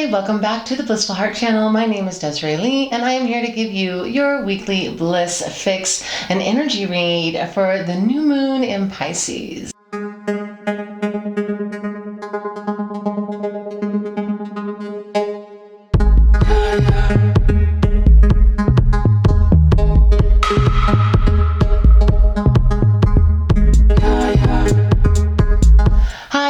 Hi, welcome back to the Blissful Heart channel. My name is Desiree Lee, and I am here to give you your weekly Bliss Fix, an energy read for the new moon in Pisces.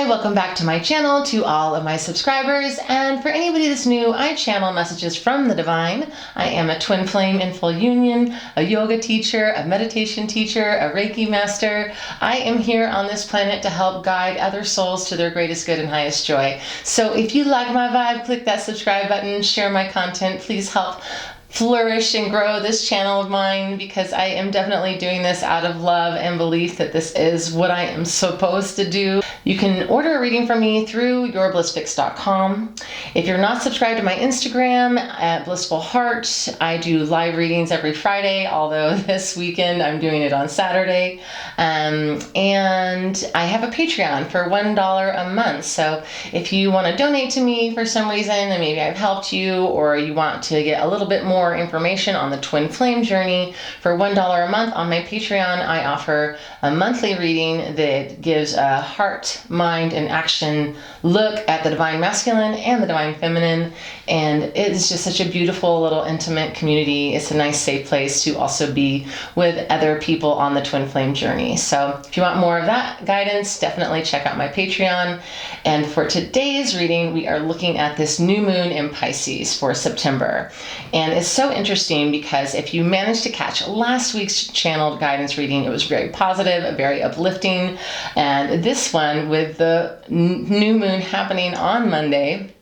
Welcome back to my channel, to all of my subscribers, and for anybody that's new, I channel messages from the divine. I am a twin flame in full union, a yoga teacher, a meditation teacher, a Reiki master. I am here on this planet to help guide other souls to their greatest good and highest joy. So if you like my vibe, click that subscribe button, share my content. Please help flourish and grow this channel of mine, because I am definitely doing this out of love and belief that this is what I am supposed to do. You can order a reading from me through YourBlissFix.com. If you're not subscribed to my Instagram at Blissful Heart, I do live readings every Friday, although this weekend I'm doing it on Saturday. And I have a Patreon for $1 a month. So if you want to donate to me for some reason, and maybe I've helped you, or you want to get a little bit more information on the twin flame journey, for $1 a month on my Patreon, I offer a monthly reading that gives a heart, mind, and action look at the divine masculine and the divine feminine. And it's just such a beautiful little intimate community. It's a nice safe place to also be with other people on the twin flame journey. So if you want more of that guidance, definitely check out my Patreon. And for today's reading, we are looking at this new moon in Pisces for September. And it's so interesting because if you managed to catch last week's channeled guidance reading, it was very positive, very uplifting. And this one, with the new moon happening on Monday,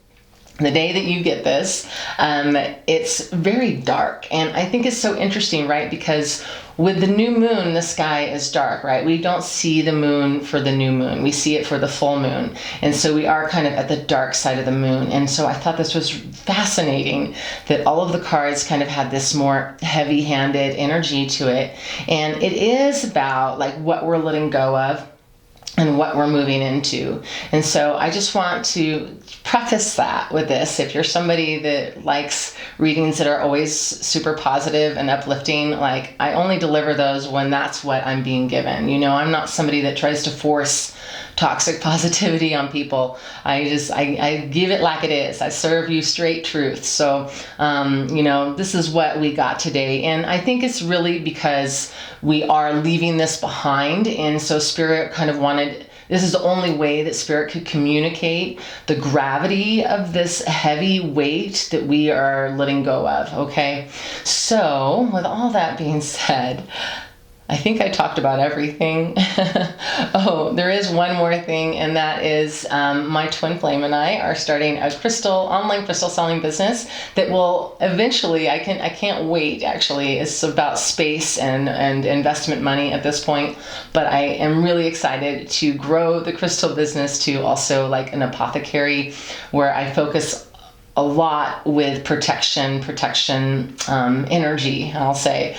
the day that you get this, it's very dark. And I think it's so interesting, right? Because with the new moon, the sky is dark, right? We don't see the moon for the new moon. We see it for the full moon. And so we are kind of at the dark side of the moon. And so I thought this was fascinating that all of the cards kind of had this more heavy-handed energy to it. And it is about like what we're letting go of and what we're moving into. And so I just want to preface that with this. If you're somebody that likes readings that are always super positive and uplifting, like I only deliver those when that's what I'm being given. You know, I'm not somebody that tries to force toxic positivity on people. I give it like it is. I serve you straight truth. So, you know, this is what we got today. And I think it's really because we are leaving this behind. And so Spirit kind of wanted, this is the only way that Spirit could communicate the gravity of this heavy weight that we are letting go of. Okay. So with all that being said, I think I talked about everything. Oh, there is one more thing, and that is my twin flame and I are starting a online crystal selling business that will eventually, I can't wait actually. It's about space and investment money at this point, but I am really excited to grow the crystal business to also like an apothecary where I focus a lot with protection energy, I'll say.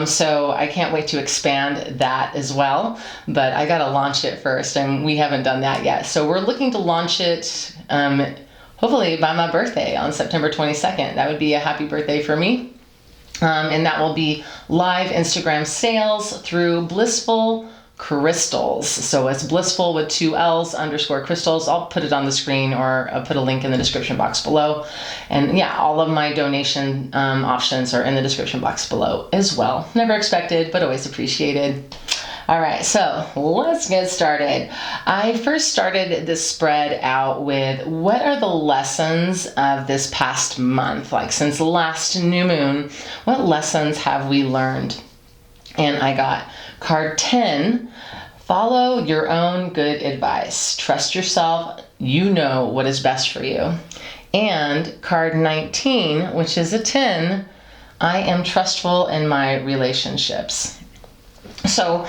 So I can't wait to expand that as well, but I got to launch it first, and we haven't done that yet. So we're looking to launch it hopefully by my birthday on September 22nd. That would be a happy birthday for me. And that will be live Instagram sales through Blissful Crystals. So it's blissful with 2 L's _ crystals. I'll put it on the screen, or I'll put a link in the description box below. And yeah, all of my donation options are in the description box below as well. Never expected, but always appreciated. All right, so let's get started. I first started this spread out with what are the lessons of this past month? Like since the last new moon, what lessons have we learned? And I got card 10, follow your own good advice. Trust yourself. You know what is best for you. And card 19, which is a 10, I am trustful in my relationships. So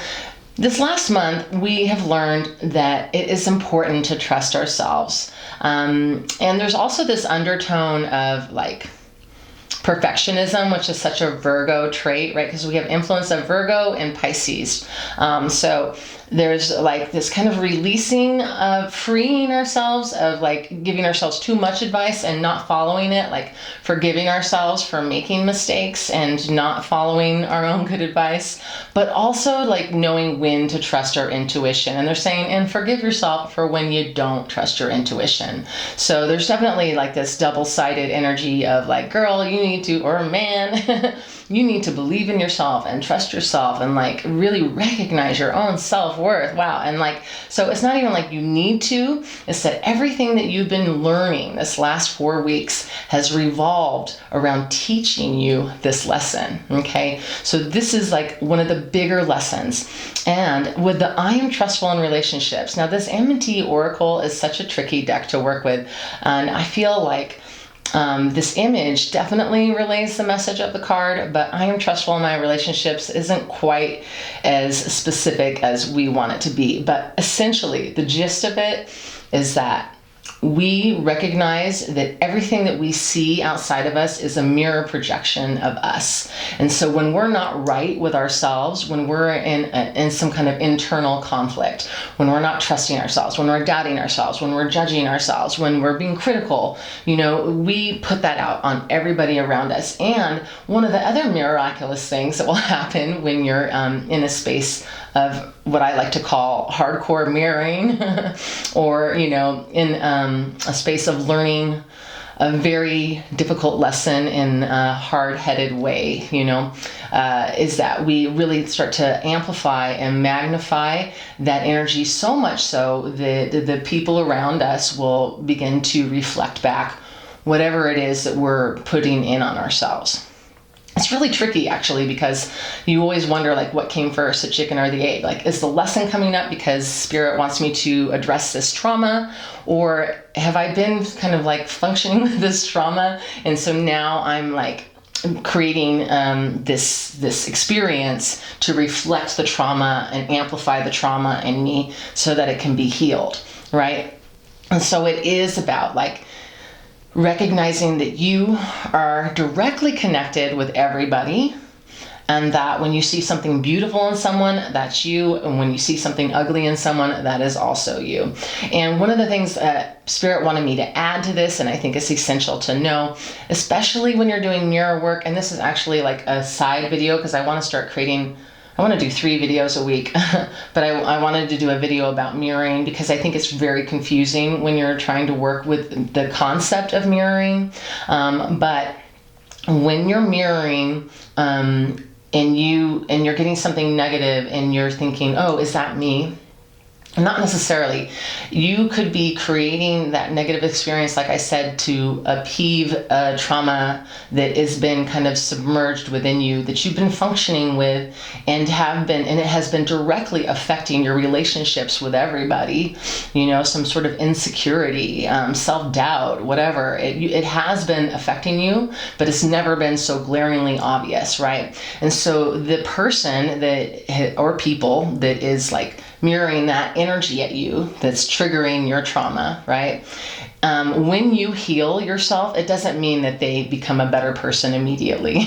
this last month, we have learned that it is important to trust ourselves. And there's also this undertone of like perfectionism, which is such a Virgo trait, right? Because we have influence of Virgo and Pisces. So there's like this kind of releasing of freeing ourselves of like giving ourselves too much advice and not following it, like forgiving ourselves for making mistakes and not following our own good advice, but also like knowing when to trust our intuition. And they're saying, and forgive yourself for when you don't trust your intuition. So there's definitely like this double-sided energy of like, girl, you need to, or man, you need to believe in yourself and trust yourself and like really recognize your own self-worth. Wow. And like, so it's not even like you need to, it's that everything that you've been learning this last 4 weeks has revolved around teaching you this lesson. Okay. So this is like one of the bigger lessons. And with the I am trustful in relationships. Now this M&T Oracle is such a tricky deck to work with. And I feel like this image definitely relays the message of the card, but I am trustful in my relationships isn't quite as specific as we want it to be. But essentially, the gist of it is that we recognize that everything that we see outside of us is a mirror projection of us. And so when we're not right with ourselves, when we're in some kind of internal conflict, when we're not trusting ourselves, when we're doubting ourselves, when we're judging ourselves, when we're being critical, you know, we put that out on everybody around us. And one of the other miraculous things that will happen when you're in a space of what I like to call hardcore mirroring or, you know, in a space of learning a very difficult lesson in a hard-headed way, you know, is that we really start to amplify and magnify that energy so much so that the people around us will begin to reflect back whatever it is that we're putting in on ourselves. It's really tricky actually, because you always wonder like what came first, the chicken or the egg? Like, is the lesson coming up because Spirit wants me to address this trauma, or have I been kind of like functioning with this trauma? And so now I'm like creating this experience to reflect the trauma and amplify the trauma in me so that it can be healed, right? And so it is about like recognizing that you are directly connected with everybody, and that when you see something beautiful in someone, that's you, and when you see something ugly in someone, that is also you. And one of the things that Spirit wanted me to add to this, and I think it's essential to know, especially when you're doing mirror work, and this is actually like a side video because I want to start creating, I want to do 3 videos a week, but I wanted to do a video about mirroring because I think it's very confusing when you're trying to work with the concept of mirroring. But when you're mirroring, and you're getting something negative and you're thinking, oh, is that me? Not necessarily. You could be creating that negative experience, like I said, to upheave a trauma that has been kind of submerged within you, that you've been functioning with and it has been directly affecting your relationships with everybody, you know, some sort of insecurity, self-doubt, whatever. It has been affecting you, but it's never been so glaringly obvious, right? And so the person that, or people that is like mirroring that energy at you that's triggering your trauma, right? When you heal yourself, it doesn't mean that they become a better person immediately.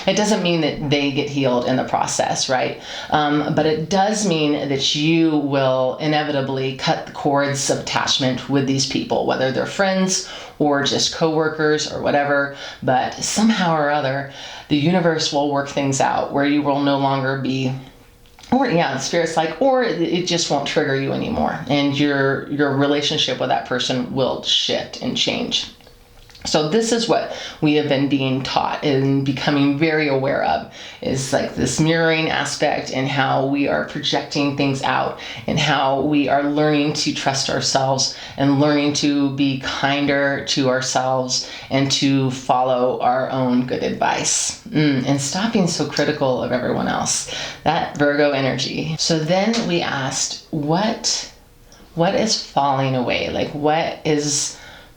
It doesn't mean that they get healed in the process, right? But it does mean that you will inevitably cut the cords of attachment with these people, whether they're friends or just coworkers or whatever. But somehow or other, the universe will work things out where you will no longer be, or yeah, the Spirit's like, or it just won't trigger you anymore, and your relationship with that person will shift and change. So this is what we have been being taught and becoming very aware of, is like this mirroring aspect and how we are projecting things out and how we are learning to trust ourselves and learning to be kinder to ourselves and to follow our own good advice and stop being so critical of everyone else. That Virgo energy. So then we asked, what is falling away? Like, what is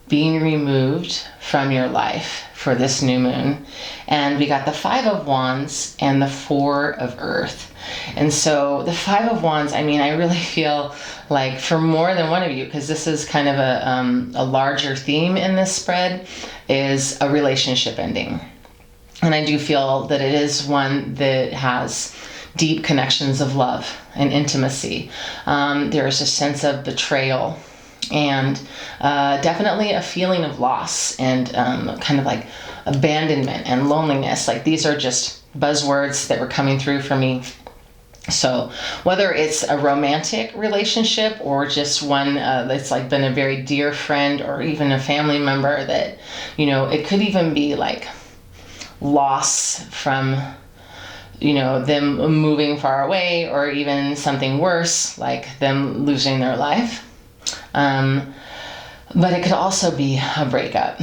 being removed from your life for this new moon? And we got the 5 of Wands and the 4 of Earth. And so the 5 of Wands, I mean, I really feel like for more than one of you, because this is kind of a larger theme in this spread, is a relationship ending. And I do feel that it is one that has deep connections of love and intimacy. There's a sense of betrayal and definitely a feeling of loss and kind of like abandonment and loneliness. Like these are just buzzwords that were coming through for me. So whether it's a romantic relationship or just one that's like been a very dear friend or even a family member that, you know, it could even be like loss from, you know, them moving far away, or even something worse like them losing their life. But it could also be a breakup,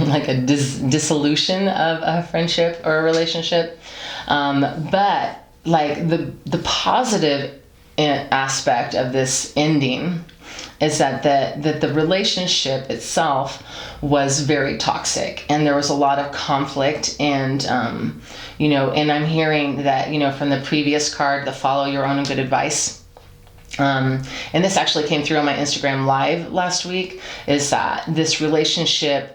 like a dissolution of a friendship or a relationship. But like the positive aspect of this ending is that the relationship itself was very toxic, and there was a lot of conflict, and you know, and I'm hearing that, you know, from the previous card, the follow your own good advice. And this actually came through on my Instagram live last week, is that this relationship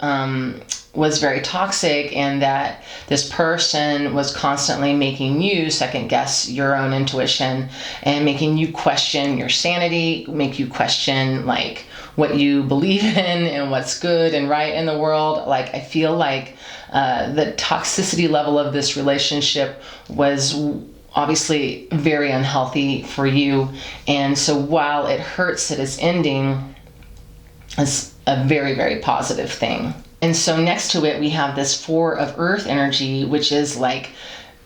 was very toxic, and that this person was constantly making you second guess your own intuition and making you question your sanity, make you question like what you believe in and what's good and right in the world. Like I feel like the toxicity level of this relationship was obviously very unhealthy for you. And so while it hurts that it's ending, it's a very, very positive thing. And so next to it, we have this 4 of Earth energy, which is like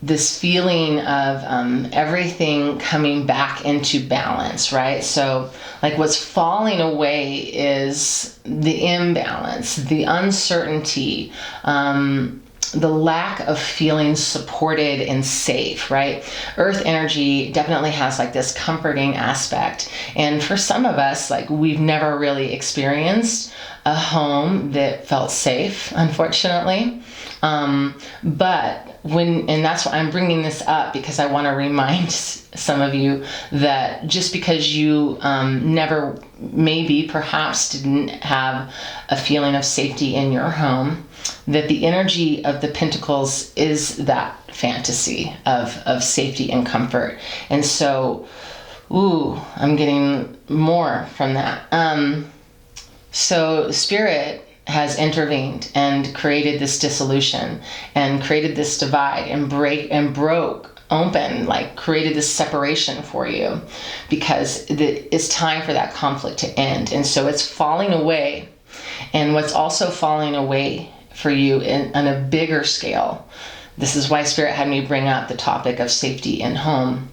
this feeling of everything coming back into balance, right? So like what's falling away is the imbalance, the uncertainty, the lack of feeling supported and safe, right? Earth energy definitely has like this comforting aspect. And for some of us, like we've never really experienced a home that felt safe, unfortunately. But and that's why I'm bringing this up, because I want to remind some of you that just because you never, maybe perhaps didn't have a feeling of safety in your home, that the energy of the Pentacles is that fantasy of safety and comfort. And so, I'm getting more from that. So Spirit has intervened and created this dissolution and created this divide and broke open, like created this separation for you, because it's time for that conflict to end. And so it's falling away. And what's also falling away for you on a bigger scale, this is why Spirit had me bring up the topic of safety in home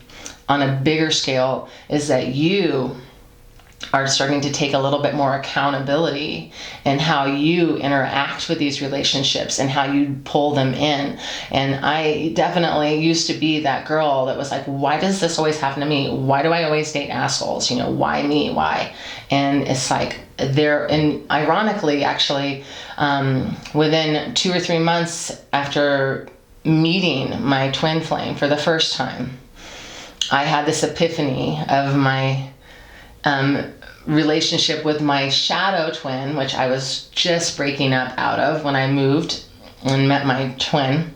on a bigger scale, is that you are starting to take a little bit more accountability in how you interact with these relationships and how you pull them in. And I definitely used to be that girl that was like, why does this always happen to me? Why do I always date assholes? You know, why me? Why? And it's like and ironically, actually, within 2 or 3 months after meeting my twin flame for the first time, I had this epiphany of my relationship with my shadow twin, which I was just breaking up out of when I moved and met my twin.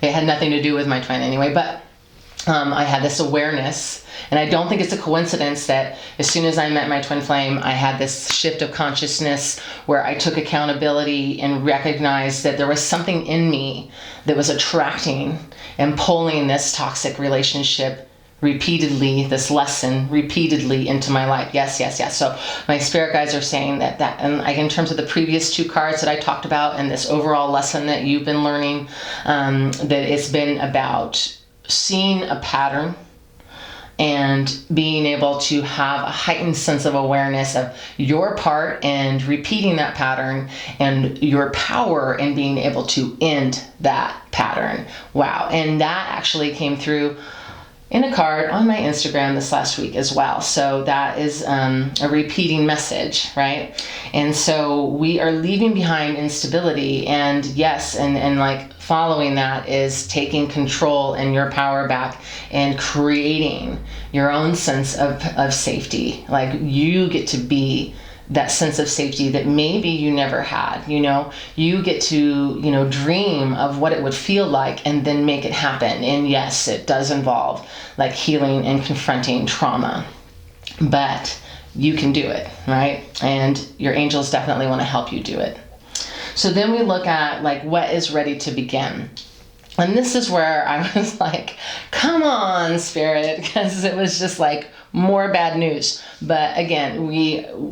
It had nothing to do with my twin anyway, but I had this awareness, and I don't think it's a coincidence that as soon as I met my twin flame, I had this shift of consciousness where I took accountability and recognized that there was something in me that was attracting and pulling this toxic relationship repeatedly, this lesson repeatedly into my life. Yes. So my spirit guides are saying that and like in terms of the previous 2 cards that I talked about and this overall lesson that you've been learning, that it's been about seeing a pattern and being able to have a heightened sense of awareness of your part and repeating that pattern and your power in being able to end that pattern. Wow. And that actually came through in a card on my Instagram this last week as well. So that is a repeating message, right? And so we are leaving behind instability, and yes, and like following that is taking control and your power back and creating your own sense of safety. Like you get to be that sense of safety that maybe you never had. You get to, dream of what it would feel like and then make it happen. And yes, it does involve like healing and confronting trauma, but you can do it, right? And your angels definitely want to help you do it. So then we look at like what is ready to begin. And this is where I was like, come on, Spirit, because it was just like more bad news. But again,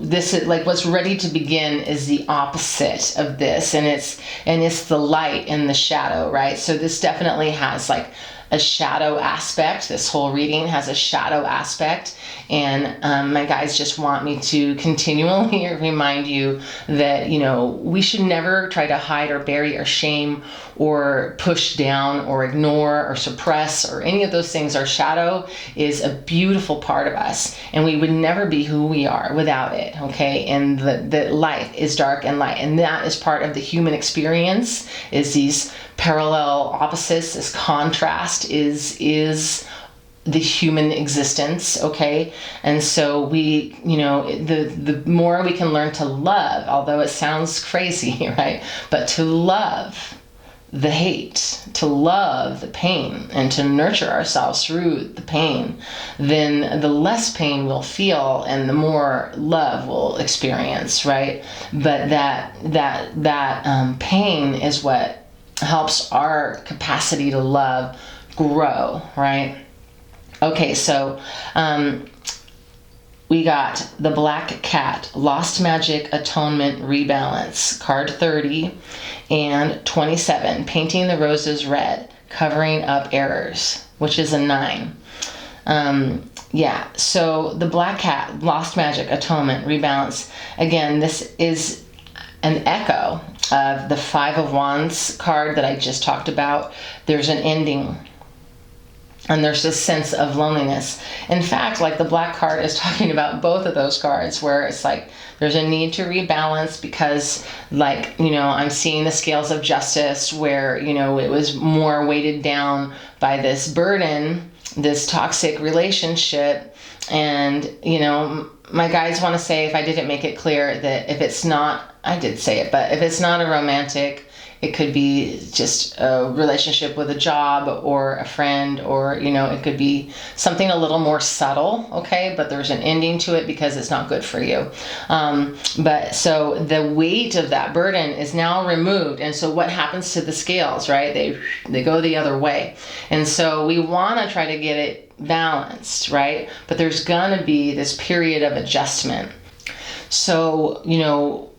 this is like what's ready to begin is the opposite of this. And it's the light and the shadow, right? So this definitely has like a shadow aspect. This whole reading has a shadow aspect. And my guides just want me to continually remind you that, we should never try to hide or bury or shame or push down or ignore or suppress or any of those things. Our shadow is a beautiful part of us, and we would never be who we are without it, okay? And the life is dark and light, and that is part of the human experience, is these parallel opposites. This contrast is the human existence, okay? And so we, the more we can learn to love, although it sounds crazy, right? But to love the hate, to love the pain, and to nurture ourselves through the pain, then the less pain we'll feel and the more love we'll experience, right? But that pain is what helps our capacity to love grow, right? Okay, so we got the Black Cat, Lost Magic, Atonement, Rebalance, card 30 and 27, Painting the Roses Red, Covering Up Errors, which is a 9. So the Black Cat, Lost Magic, Atonement, Rebalance, again, this is an echo of the 5 of Wands card that I just talked about. There's an ending, and there's this sense of loneliness. In fact, like the black card is talking about both of those cards, where it's like there's a need to rebalance because, like, I'm seeing the scales of justice where, it was more weighted down by this burden, this toxic relationship. And, my guides want to say, if I didn't make it clear, that if it's not, I did say it, but if it's not a romantic, it could be just a relationship with a job or a friend, or, it could be something a little more subtle, okay? But there's an ending to it because it's not good for you. But so the weight of that burden is now removed. And so what happens to the scales, right? They go the other way. And so we want to try to get it balanced, right? But there's going to be this period of adjustment. So,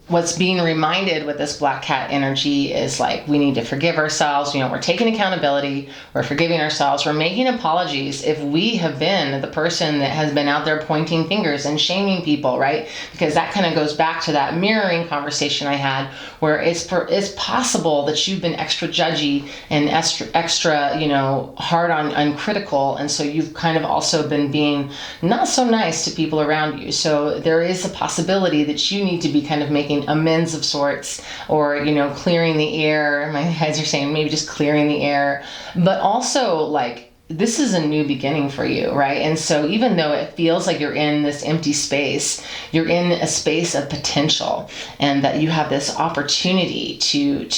what's being reminded with this Black Cat energy is like, we need to forgive ourselves. We're taking accountability. We're forgiving ourselves. We're making apologies if we have been the person that has been out there pointing fingers and shaming people, right? Because that kind of goes back to that mirroring conversation I had, where it's possible that you've been extra judgy and extra, hard on critical. And so you've kind of also been being not so nice to people around you. So there is a possibility that you need to be kind of making amends of sorts, or clearing the air. My guys are saying maybe just clearing the air, but also like this is a new beginning for you, right? And so even though it feels like you're in this empty space, you're in a space of potential, and that you have this opportunity to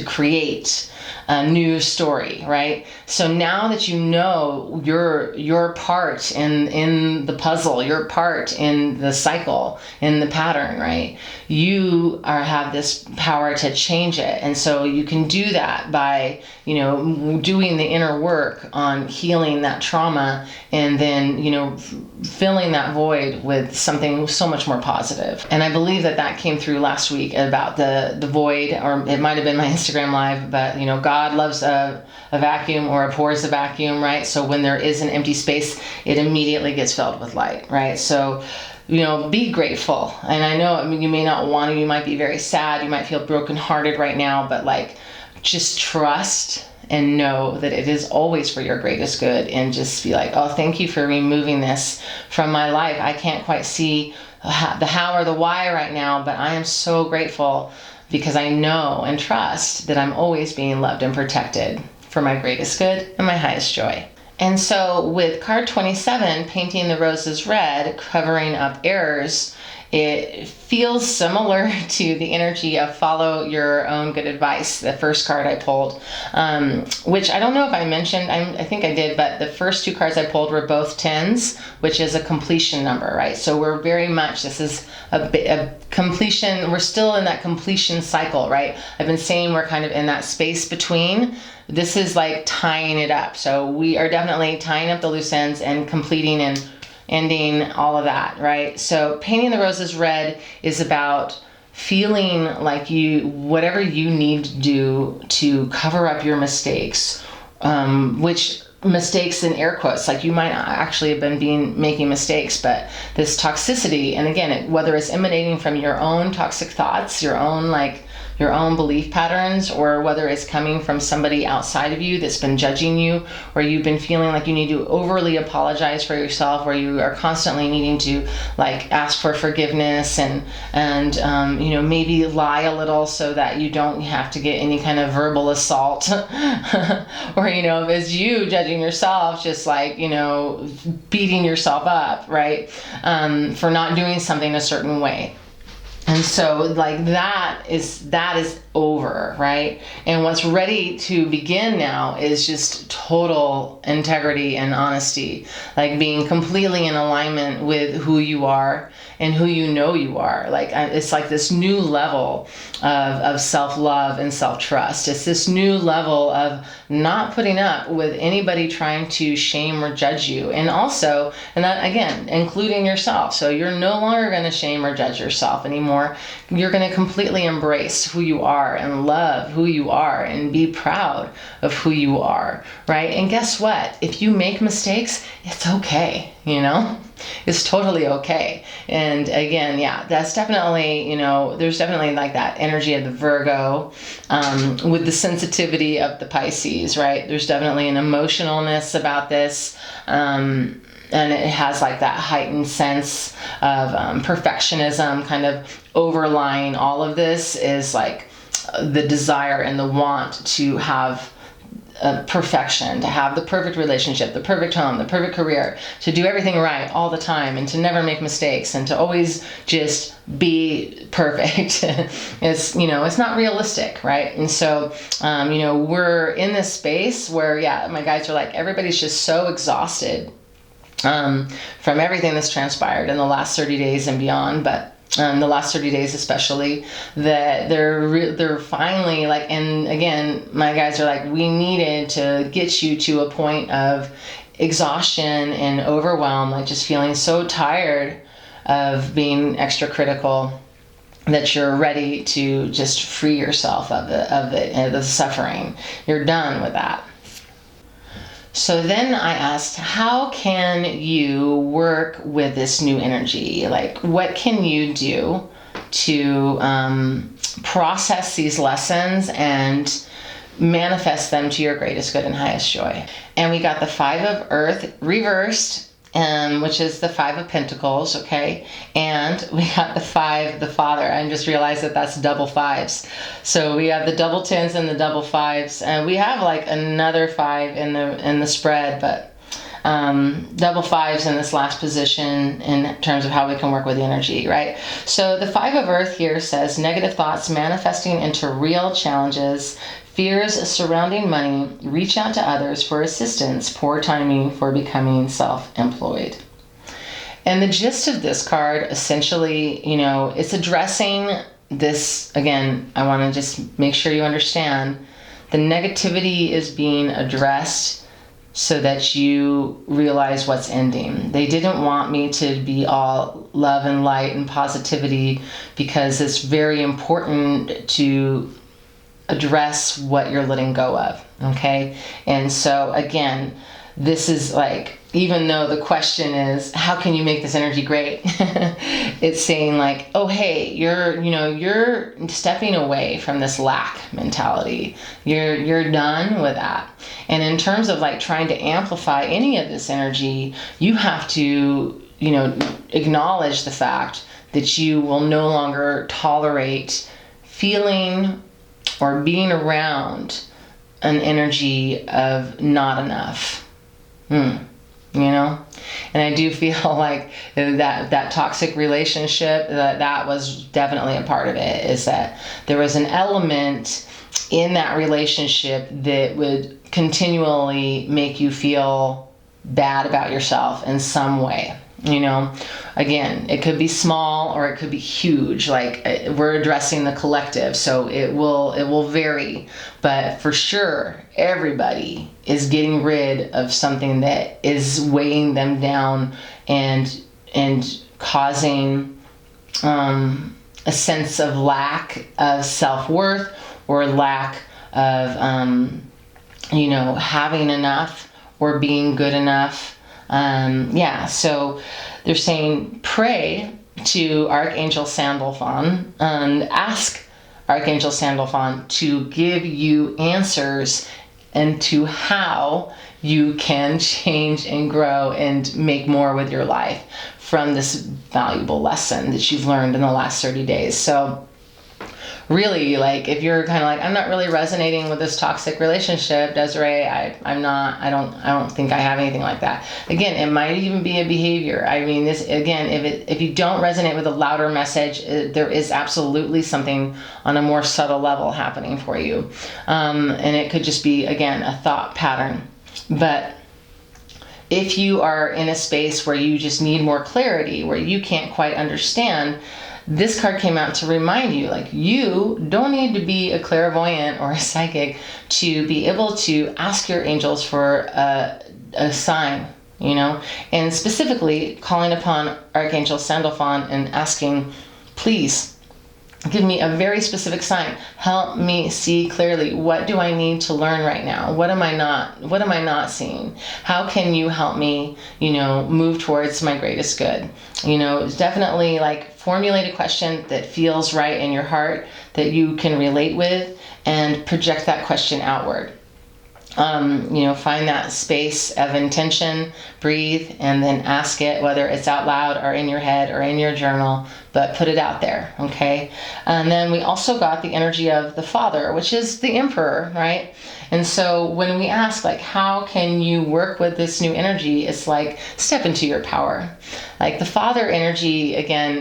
create a new story, right? So now that you know your part in the puzzle, your part in the cycle, in the pattern, right? You have this power to change it. And so you can do that by, doing the inner work on healing that trauma, and then, filling that void with something so much more positive. And I believe that came through last week about the void, or it might have been my Instagram live, but, God loves a vacuum, or abhors a vacuum, right? So when there is an empty space, it immediately gets filled with light, right? So, be grateful. And I know, you may not want to, you might be very sad, you might feel brokenhearted right now, but like, just trust and know that it is always for your greatest good, and just be like, oh, thank you for removing this from my life. I can't quite see the how or the why right now, but I am so grateful, because I know and trust that I'm always being loved and protected for my greatest good and my highest joy. And so with card 27, Painting the Roses Red, Covering Up Errors, it feels similar to the energy of follow your own good advice, the first card I pulled, which I don't know if I mentioned, I think I did, but the first two cards I pulled were both 10s, which is a completion number, right? So we're very much, this is a completion, we're still in that completion cycle, right? I've been saying we're kind of in that space between. This is like tying it up. So we are definitely tying up the loose ends and completing and ending all of that, right? So painting the roses red is about feeling like whatever you need to do to cover up your mistakes, which mistakes in air quotes, like you might actually have been making mistakes, but this toxicity, and again, whether it's emanating from your own toxic thoughts, your own belief patterns, or whether it's coming from somebody outside of you that's been judging you, or you've been feeling like you need to overly apologize for yourself, or you are constantly needing to like ask for forgiveness and maybe lie a little so that you don't have to get any kind of verbal assault or if it's you judging yourself, just like beating yourself up, right, for not doing something a certain way. And so like that is over, right? And what's ready to begin now is just total integrity and honesty, like being completely in alignment with who you are and who you are. Like it's like this new level of self-love and self-trust. It's this new level of not putting up with anybody trying to shame or judge you. And also, and that again, including yourself. So you're no longer going to shame or judge yourself anymore. You're going to completely embrace who you are and love who you are and be proud of who you are, right? And guess what? If you make mistakes, it's okay, It's totally okay. And again, that's definitely, there's definitely like that energy of the Virgo with the sensitivity of the Pisces, right? There's definitely an emotionalness about this. And it has like that heightened sense of perfectionism kind of overlying all of this is like the desire and the want to have perfection, to have the perfect relationship, the perfect home, the perfect career, to do everything right all the time and to never make mistakes and to always just be perfect. It's not realistic, right? And so we're in this space where my guides are like, everybody's just so exhausted from everything that's transpired in the last 30 days and beyond, but the last 30 days especially, that they're finally like, and again, my guys are like, we needed to get you to a point of exhaustion and overwhelm, like just feeling so tired of being extra critical that you're ready to just free yourself of the suffering. You're done with that. So then I asked, how can you work with this new energy? Like, what can you do to process these lessons and manifest them to your greatest good and highest joy? And we got the 5 of Earth reversed, which is the 5 of Pentacles, okay? And we got the 5, the Father. I just realized that that's double 5s. So we have the double 10s and the double 5s. And we have like another 5 in the spread, but double 5s in this last position in terms of how we can work with the energy, right? So the 5 of Earth here says negative thoughts manifesting into real challenges, fears surrounding money, reach out to others for assistance, poor timing for becoming self-employed. And the gist of this card, essentially, it's addressing this, again, I want to just make sure you understand, the negativity is being addressed so that you realize what's ending. They didn't want me to be all love and light and positivity because it's very important to address what you're letting go of, okay? And so again, this is like, even though the question is, how can you make this energy great? It's saying like, oh, hey, you're stepping away from this lack mentality. You're done with that. And in terms of like trying to amplify any of this energy, you have to, acknowledge the fact that you will no longer tolerate feeling or being around an energy of not enough. And I do feel like that toxic relationship, that was definitely a part of it, is that there was an element in that relationship that would continually make you feel bad about yourself in some way. Again, it could be small or it could be huge. Like, we're addressing the collective, so it will vary. But for sure, everybody is getting rid of something that is weighing them down and causing a sense of lack of self-worth, or lack of having enough or being good enough. So they're saying pray to Archangel Sandalphon and ask Archangel Sandalphon to give you answers into how you can change and grow and make more with your life from this valuable lesson that you've learned in the last 30 days. So really, like, if you're kind of like, I'm not really resonating with this toxic relationship, Desiree, I don't think I have anything like that. Again, it might even be a behavior. I mean, this, again, if you don't resonate with a louder message, there is absolutely something on a more subtle level happening for you. And it could just be, again, a thought pattern. But if you are in a space where you just need more clarity, where you can't quite understand, this card came out to remind you, like, you don't need to be a clairvoyant or a psychic to be able to ask your angels for a sign, and specifically calling upon Archangel Sandalphon and asking, please give me a very specific sign. Help me see clearly. What do I need to learn right now? What am I not seeing? How can you help me, move towards my greatest good? It's definitely like formulate a question that feels right in your heart, that you can relate with, and project that question outward. Find that space of intention, breathe, and then ask it, whether it's out loud or in your head or in your journal, but put it out there, okay? And then we also got the energy of the Father, which is the Emperor, right? And so when we ask, like, how can you work with this new energy, it's like, step into your power. Like, the Father energy, again,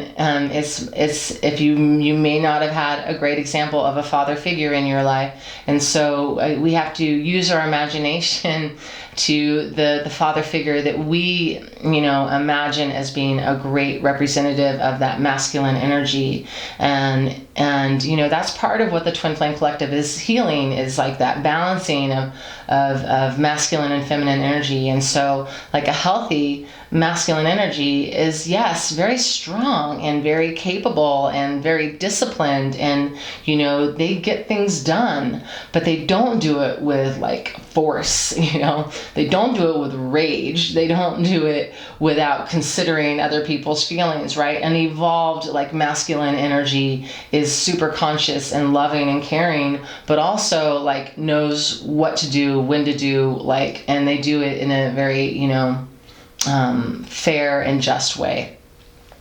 is if you may not have had a great example of a father figure in your life. And so we have to use our imagination to the father figure that we, imagine as being a great representative of that masculine energy. And that's part of what the Twin Flame Collective is healing, is like that balancing of masculine and feminine energy. And so, like, a healthy masculine energy is, yes, very strong and very capable and very disciplined, and they get things done, but they don't do it with like force. They don't do it with rage. They don't do it without considering other people's feelings, right? An evolved, like, masculine energy is super conscious and loving and caring, but also, like, knows what to do, when to do, like, and they do it in a very fair and just way.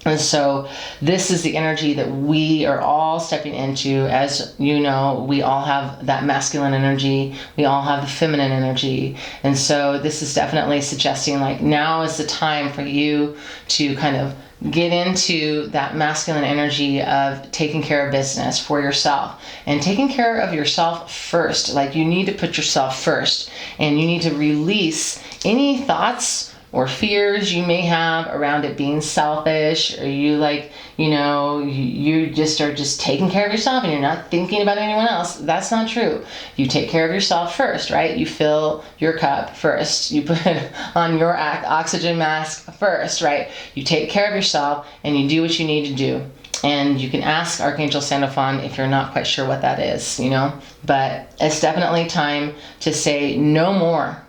And so this is the energy that we are all stepping into. As you know, we all have that masculine energy. We all have the feminine energy. And so this is definitely suggesting, like, now is the time for you to kind of get into that masculine energy of taking care of business for yourself, and taking care of yourself first. Like, you need to put yourself first, and you need to release any thoughts or fears you may have around it being selfish, or you you just are just taking care of yourself and you're not thinking about anyone else. That's not true. You take care of yourself first, right? You fill your cup first. You put on your oxygen mask first, right? You take care of yourself and you do what you need to do. And you can ask Archangel Sandalphon if you're not quite sure what that is, but it's definitely time to say no more.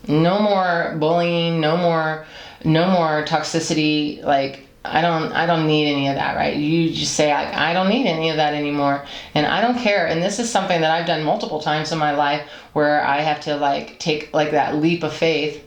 No more bullying, no more toxicity. Like, I don't need any of that, right? You just say, I don't need any of that anymore, and I don't care. And this is something that I've done multiple times in my life, where I have to, like, take, like, that leap of faith,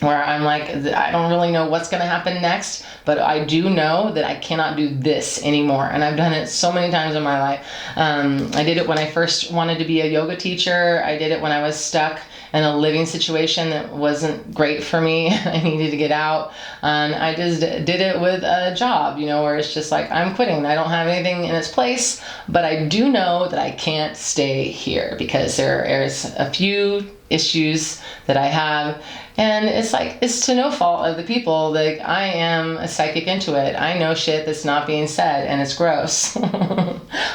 where I'm like, I don't really know what's going to happen next, but I do know that I cannot do this anymore. And I've done it so many times in my life. I did it when I first wanted to be a yoga teacher. I did it when I was stuck in a living situation that wasn't great for me. I needed to get out. And I just did it with a job, you know, where it's just like, I'm quitting. I don't have anything in its place, but I do know that I can't stay here because there's a few issues that I have, and it's like, it's to no fault of the people. Like, I am a psychic intuit. I know shit that's not being said, and it's gross.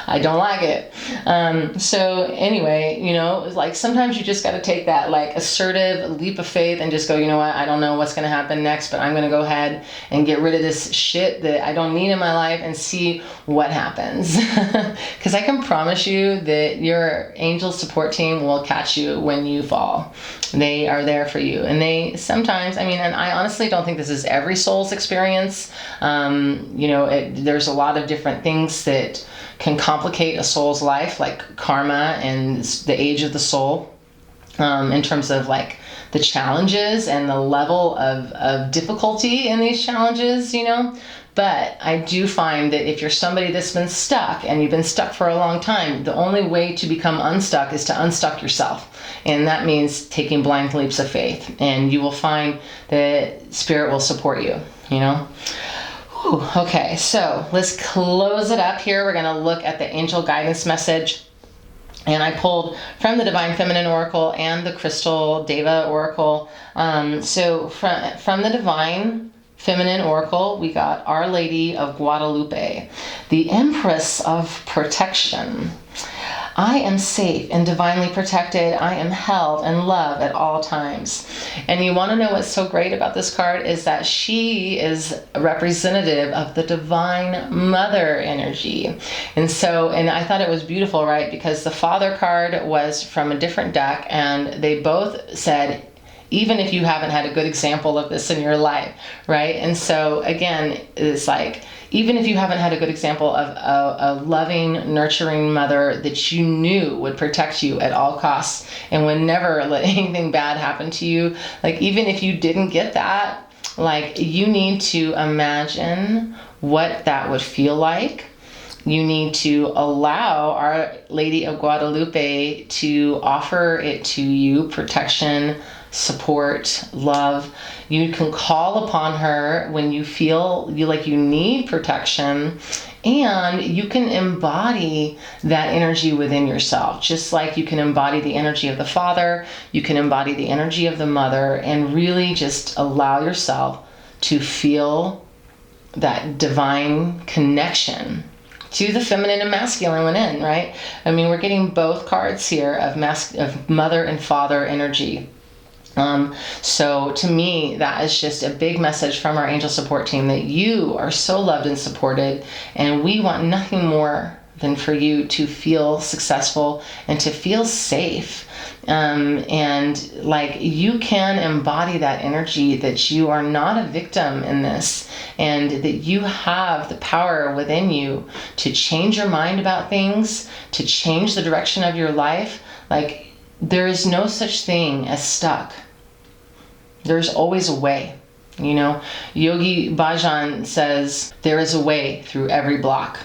I don't like it. So anyway, you know, like sometimes you just got to take that like assertive leap of faith and just go, you know what, I don't know what's going to happen next, but I'm going to go ahead and get rid of this shit that I don't need in my life and see what happens. Because I can promise you that your angel support team will catch you when you fall. They are there for you. And they sometimes, I mean, and I honestly don't think this is every soul's experience. You know, there's a lot of different things that can complicate a soul's life, like karma and the age of the soul, in terms of like the challenges and the level of difficulty in these challenges, you know. But I do find that if you're somebody that's been stuck and you've been stuck for a long time, the only way to become unstuck is to unstuck yourself. And that means taking blind leaps of faith. And you will find that Spirit will support you, you know. Whew. Okay, so let's close it up here. We're going to look at the angel guidance message. And I pulled from the Divine Feminine Oracle and the Crystal Deva Oracle. So from the Divine Feminine Oracle, we got Our Lady of Guadalupe, the Empress of Protection. I am safe and divinely protected. I am held and loved at all times. And you want to know what's so great about this card is that she is a representative of the Divine Mother energy. And I thought it was beautiful, right? Because the Father card was from a different deck, and they both said, even if you haven't had a good example of this in your life, right? And so again, it's like, even if you haven't had a good example of a loving, nurturing mother that you knew would protect you at all costs and would never let anything bad happen to you, like even if you didn't get that, like you need to imagine what that would feel like. You need to allow Our Lady of Guadalupe to offer it to you, protection, support, love. You can call upon her when you feel you need protection, and you can embody that energy within yourself. Just like you can embody the energy of the Father, you can embody the energy of the Mother, and really just allow yourself to feel that divine connection to the feminine and masculine within, right? I mean, we're getting both cards here of mother and father energy. So to me, that is just a big message from our angel support team that you are so loved and supported, and we want nothing more than for you to feel successful and to feel safe. And like you can embody that energy, that you are not a victim in this, and that you have the power within you to change your mind about things, to change the direction of your life. Like there is no such thing as stuck. There's always a way. You know, Yogi Bhajan says there is a way through every block.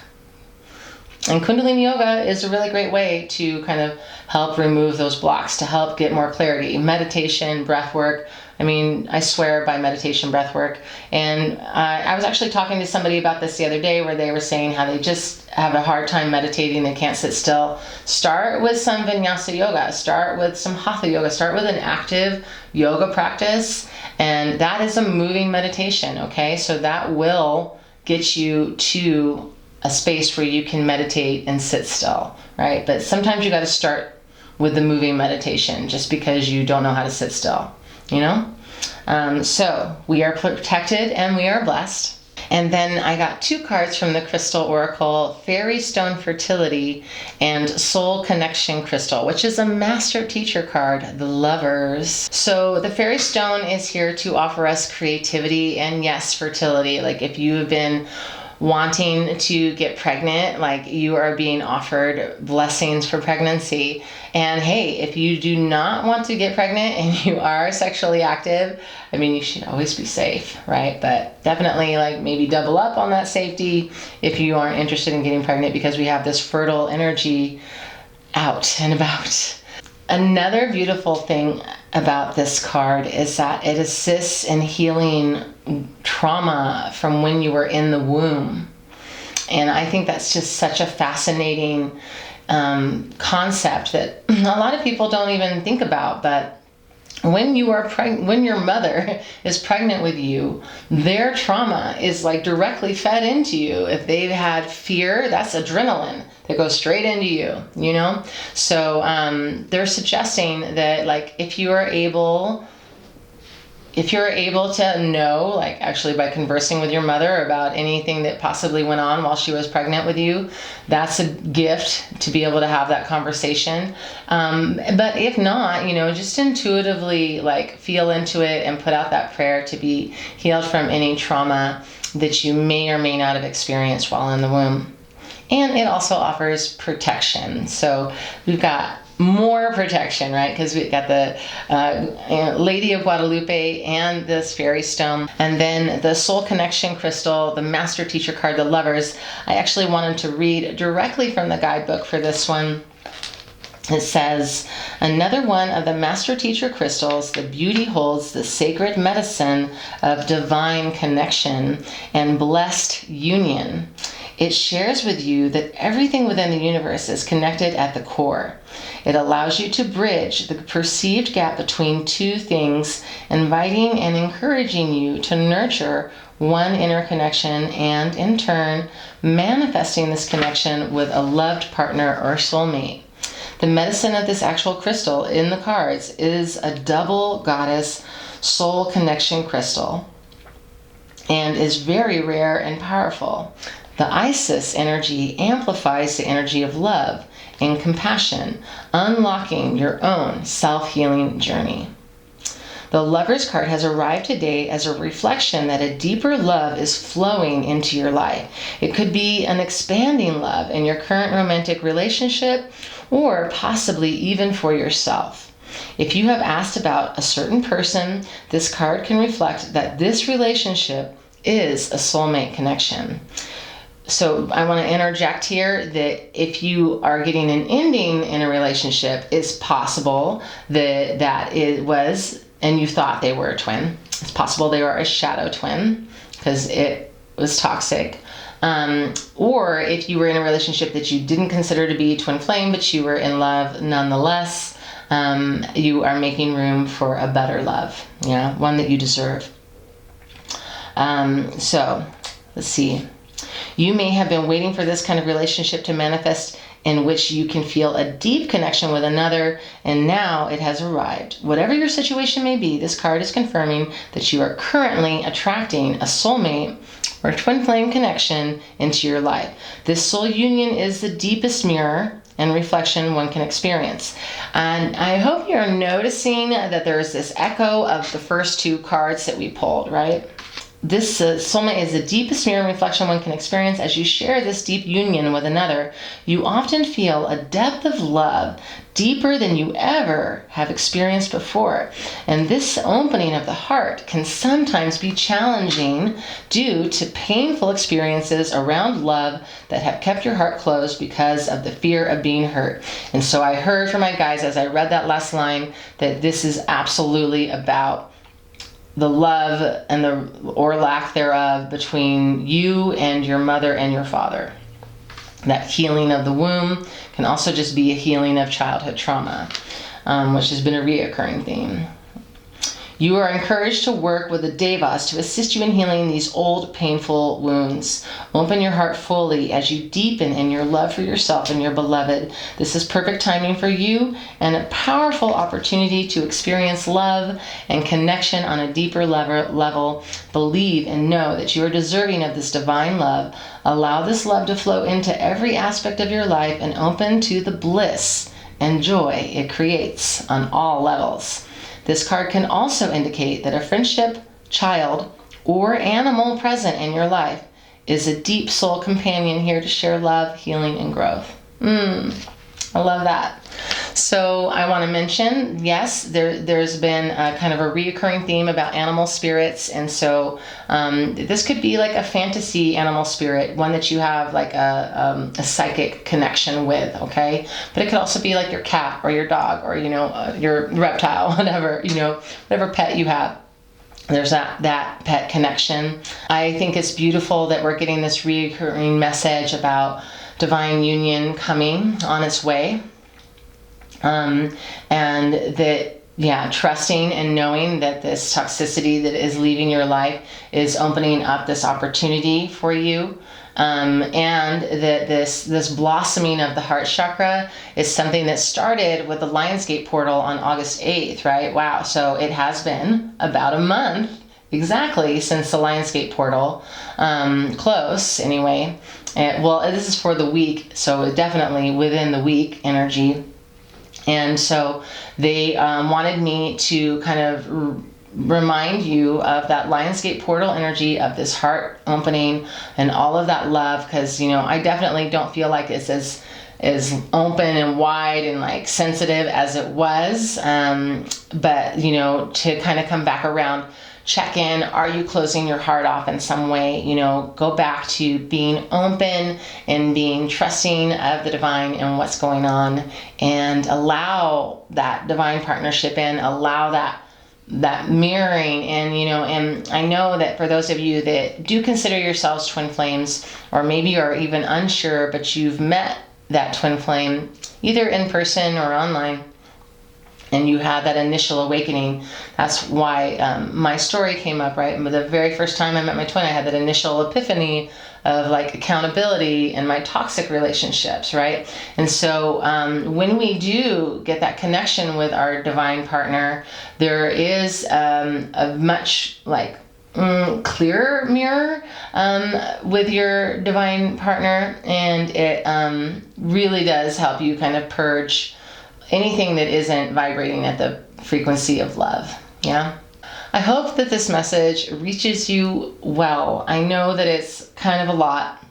And Kundalini Yoga is a really great way to kind of help remove those blocks, to help get more clarity. Meditation, breath work. I mean, I swear by meditation, breath work. And I was actually talking to somebody about this the other day where they were saying how they just have a hard time meditating. They can't sit still. Start with some vinyasa yoga. Start with some hatha yoga. Start with an active yoga practice. And that is a moving meditation, okay? So that will get you to a space where you can meditate and sit still, right? But sometimes you got to start with the moving meditation just because you don't know how to sit still, you know? So we are protected and we are blessed. And then I got two cards from the Crystal Oracle, Fairy Stone Fertility and Soul Connection Crystal, which is a Master Teacher card, the Lovers. So the Fairy Stone is here to offer us creativity and yes, fertility. Like if you have been wanting to get pregnant, like you are being offered blessings for pregnancy. And hey, if you do not want to get pregnant and you are sexually active, I mean, you should always be safe, right? But definitely like maybe double up on that safety if you aren't interested in getting pregnant, because we have this fertile energy out and about. Another beautiful thing about this card is that it assists in healing trauma from when you were in the womb. And I think that's just such a fascinating concept that a lot of people don't even think about. But when you are when your mother is pregnant with you, their trauma is like directly fed into you. If they've had fear, that's adrenaline that goes straight into you, you know? So they're suggesting that, like, if you're able to know, like, actually by conversing with your mother about anything that possibly went on while she was pregnant with you, that's a gift to be able to have that conversation. But if not, you know, just intuitively, like, feel into it and put out that prayer to be healed from any trauma that you may or may not have experienced while in the womb. And it also offers protection. So we've got more protection, right? Because we've got the Lady of Guadalupe and this fairy stone. And then the soul connection crystal, the master teacher card, the lovers. I actually wanted to read directly from the guidebook for this one. It says, another one of the master teacher crystals, the beauty holds the sacred medicine of divine connection and blessed union. It shares with you that everything within the universe is connected at the core. It allows you to bridge the perceived gap between two things, inviting and encouraging you to nurture one inner connection and, in turn, manifesting this connection with a loved partner or soulmate. The medicine of this actual crystal in the cards is a double goddess soul connection crystal and is very rare and powerful. The Isis energy amplifies the energy of love and compassion, unlocking your own self-healing journey. The Lover's card has arrived today as a reflection that a deeper love is flowing into your life. It could be an expanding love in your current romantic relationship, or possibly even for yourself. If you have asked about a certain person, this card can reflect that this relationship is a soulmate connection. So I want to interject here that if you are getting an ending in a relationship, it's possible that it was, and you thought they were a twin. It's possible they were a shadow twin because it was toxic. Or if you were in a relationship that you didn't consider to be twin flame, but you were in love nonetheless, you are making room for a better love, one that you deserve. So let's see. You may have been waiting for this kind of relationship to manifest in which you can feel a deep connection with another, and now it has arrived. Whatever your situation may be, this card is confirming that you are currently attracting a soulmate or twin flame connection into your life. This soul union is the deepest mirror and reflection one can experience. And I hope you're noticing that there's this echo of the first two cards that we pulled, right? This soulmate is the deepest mirror and reflection one can experience. As you share this deep union with another, you often feel a depth of love deeper than you ever have experienced before. And this opening of the heart can sometimes be challenging due to painful experiences around love that have kept your heart closed because of the fear of being hurt. And so I heard from my guys as I read that last line that this is absolutely about the love and the or lack thereof between you and your mother and your father. That healing of the womb can also just be a healing of childhood trauma, which has been a reoccurring theme. You are encouraged to work with the devas to assist you in healing these old, painful wounds. Open your heart fully as you deepen in your love for yourself and your beloved. This is perfect timing for you and a powerful opportunity to experience love and connection on a deeper level. Believe and know that you are deserving of this divine love. Allow this love to flow into every aspect of your life and open to the bliss and joy it creates on all levels. This card can also indicate that a friendship, child, or animal present in your life is a deep soul companion here to share love, healing, and growth. I love that. So I want to mention, yes, there's been a kind of a reoccurring theme about animal spirits. And so this could be like a fantasy animal spirit, one that you have like a psychic connection with, okay? But it could also be like your cat or your dog or, you know, your reptile, whatever, you know, whatever pet you have. There's that pet connection. I think it's beautiful that we're getting this recurring message about divine union coming on its way. And that, yeah, trusting and knowing that this toxicity that is leaving your life is opening up this opportunity for you. And that this blossoming of the heart chakra is something that started with the Lionsgate portal on August 8th, right? Wow. So it has been about a month exactly since the Lionsgate portal, close anyway. Well, this is for the week. So definitely within the week energy. And so they wanted me to kind of remind you of that Lionsgate portal energy, of this heart opening and all of that love, because, you know, I definitely don't feel like it's as open and wide and like sensitive as it was. But, you know, to kind of come back around, check in, are you closing your heart off in some way? You know, go back to being open and being trusting of the divine and what's going on, and allow that divine partnership in, allow that mirroring. And, you know, and I know that for those of you that do consider yourselves twin flames, or maybe are even unsure, but you've met that twin flame either in person or online, and you had that initial awakening. That's why my story came up, right? The very first time I met my twin, I had that initial epiphany of like accountability in my toxic relationships, right? And so when we do get that connection with our divine partner, there is a much like clearer mirror with your divine partner, and it really does help you kind of purge anything that isn't vibrating at the frequency of love. Yeah. I hope that this message reaches you well. I know that it's kind of a lot,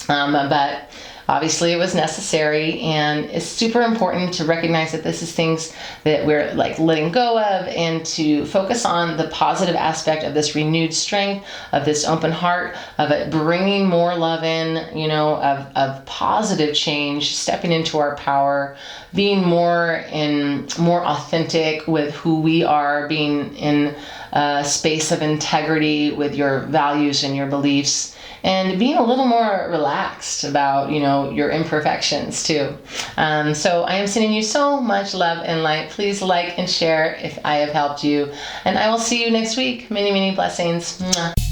but obviously it was necessary, and it's super important to recognize that this is things that we're like letting go of, and to focus on the positive aspect of this renewed strength, of this open heart, of it bringing more love in, you know, of positive change, stepping into our power, being more authentic with who we are, being in a space of integrity with your values and your beliefs, and being a little more relaxed about, you know, your imperfections too. So I am sending you so much love and light. Please like and share if I have helped you. And I will see you next week. Many, many blessings. Mwah.